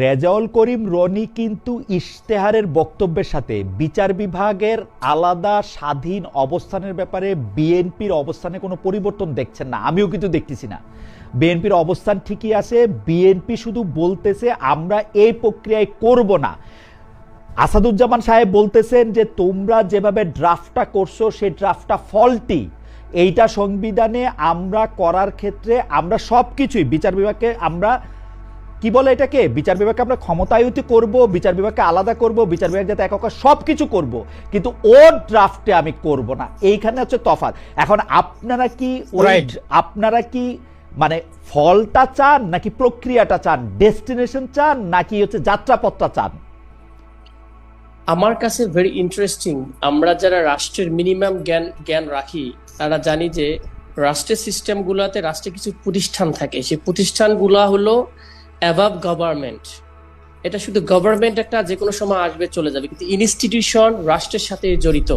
রেজাউল করিম রনি কিন্তু ইশতেহারের বক্তব্যের সাথে বিচার বিভাগের আলাদা স্বাধীন অবস্থানের ব্যাপারে বিএনপির অবস্থানে কোনো পরিবর্তন দেখছেন না, আমিও কিন্তু দেখতেছি না। বিএনপির অবস্থান ঠিকই আছে, বিএনপি শুধু বলতেছে আমরা এই প্রক্রিয়ায় করব না। আসাদুজ্জামান সাহেব বলতেছেন যে তোমরা যেভাবে ড্রাফটটা করছো সেই ড্রাফটটা ফল্টি, এইটা সংবিধানে আমরা করার ক্ষেত্রে আমরা সব কিছুই বিচার বিভাগকে আমরা কি বলে এটাকে বিচার বিভাগকে আমরা ক্ষমতায়িত করব, বিচার বিভাগকে আলাদা করব, বিচার বিভাগ যাতে একক সব কিছু করব, কিন্তু ওর ড্রাফটে আমি করব না। এইখানে হচ্ছে তফাৎ। এখন আপনারা কি মানে ফলটা চান নাকি প্রক্রিয়াটা চান, ডেস্টিনেশন চান নাকি হচ্ছে যাত্রাপথটা চান? আমার কাছে ভেরি ইন্টারেস্টিং, আমরা যারা রাষ্ট্রের মিনিমাম জ্ঞান রাখি তারা জানি যে রাষ্ট্রের সিস্টেমগুলোতে রাষ্ট্রে কিছু প্রতিষ্ঠান থাকে, সেই প্রতিষ্ঠানগুলো হলো অ্যাবাভ গভর্নমেন্ট। এটা শুধু গভর্নমেন্ট একটা যে কোনো সময় আসবে চলে যাবে, কিন্তু ইনস্টিটিউশন রাষ্ট্রের সাথে জড়িত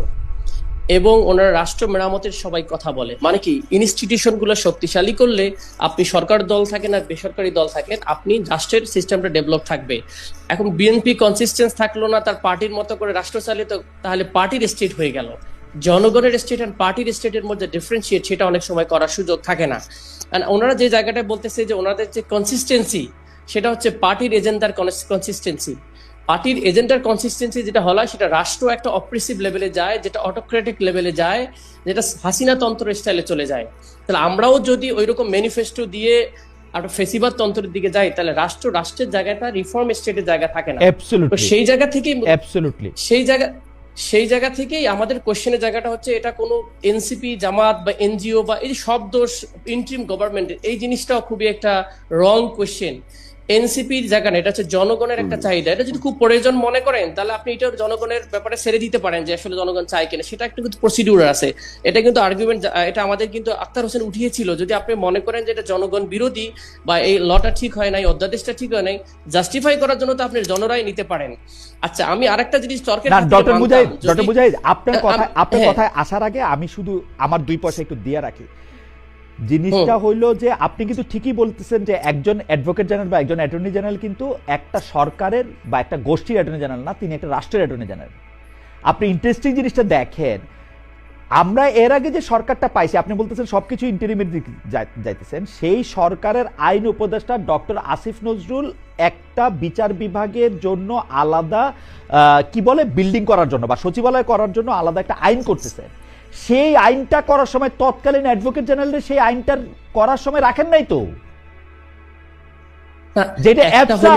এবং ওনারা রাষ্ট্র মেরামতের সবাই কথা বলে। মানে কি, ইনস্টিটিউশনগুলো শক্তিশালী করলে আপনি সরকার দল থাকেন আর বেসরকারি দল থাকেন, আপনি রাষ্ট্রের সিস্টেমটা ডেভেলপ থাকবে। এখন বিএনপি কনসিস্টেন্স থাকলো না, তার পার্টির মতো করে রাষ্ট্র চালিত, তাহলে পার্টির স্টেট হয়ে গেল। জনগণের স্টেট আর পার্টির স্টেটের মধ্যে ডিফারেন্সিয়েট সেটা অনেক সময় করার সুযোগ থাকে না। আর ওনারা যে জায়গাটায় বলতেছে যে ওনাদের যে কনসিস্টেন্সি সেটা হচ্ছে পার্টির এজেন্ডার কনসিস্টেন্সি। পার্টির এজেন্ডার কনসিস্টেন্সি যেটা হলো সেটা রাষ্ট্র একটা অপ্রেসিভ লেভেলে যায়, যেটা অটোক্রেটিক লেভেলে যায়, যেটা হাসিনা তন্ত্র স্টাইলে চলে যায়। তাহলে আমরাও যদি ওইরকম ম্যানিফেস্টো দিয়ে একটা ফেসিবাদ তন্ত্রের দিকে যাই, তাহলে রাষ্ট্রের জায়গাটা রিফর্ম স্টেটের জায়গা থাকে না। তো সেই জায়গা থেকেই সেই জায়গা থেকেই আমাদের কোশ্চেনের জায়গাটা হচ্ছে এটা কোনো এনসিপি, জামাত বা এনজিও বা এই সব দোষ ইন্টারিম গভর্নমেন্টের, এই জিনিসটাও খুবই একটা রং কোশ্চেন। এনসিপির জায়গা না, এটা হচ্ছে জনগণের একটা চাহিদা। এটা যদি খুব প্রয়োজন মনে করেন তাহলে আপনি এটা জনগণের ব্যাপারে ছেড়ে দিতে পারেন যে আসলে জনগণ চায় কিনা, সেটা একটা কিন্তু প্রসিডিউর আছে। এটা কিন্তু আর্গুমেন্ট, এটা আমাদের কিন্তু আক্তার হোসেন উঠিয়েছিল। যদি আপনি মনে করেন যে এটা জনগণ বিরোধী বা এই লটা ঠিক হয় নাই, অধ্যাদেশটা ঠিক হয় নাই, জাস্টিফাই করার জন্য তো আপনি জনরাই নিতে পারেন। আচ্ছা, আমি আরেকটা জিনিস তর্কের ডক্টর মুজাহিদ আপনার কথায় আসার আগে আমি শুধু আমার 2 পয়সা একটু দিয়ে রাখি। জিনিসটা হইলো যে আপনি কিন্তু ঠিকই বলতেছেন যে একজন অ্যাডভোকেট জেনারেল বা একজন অ্যাটর্নি জেনারেল কিন্তু একটা সরকারের বা একটা গোষ্ঠীর অ্যাটর্নি জেনারেল না, তিনি একটা রাষ্ট্রের অ্যাটর্নি জেনারেল। আপনি ইন্টারেস্টিং জিনিসটা দেখেন, আমরা এর আগে যে সরকারটা পাইছি, আপনি বলতেছেন সবকিছু ইন্টারিমের দিকে যাইতেছেন, সেই সরকারের আইন উপদেষ্টা ডক্টর আসিফ নজরুল একটা বিচার বিভাগের জন্য আলাদা কি বলে বিল্ডিং করার জন্য বা সচিবালয় করার জন্য আলাদা একটা আইন করতেছে। সেই আইনটা করার সময় তৎকালীন অ্যাডভোকেট জেনারেল সেই আইনটা করার সময় রাখেন নাই তো, যেটা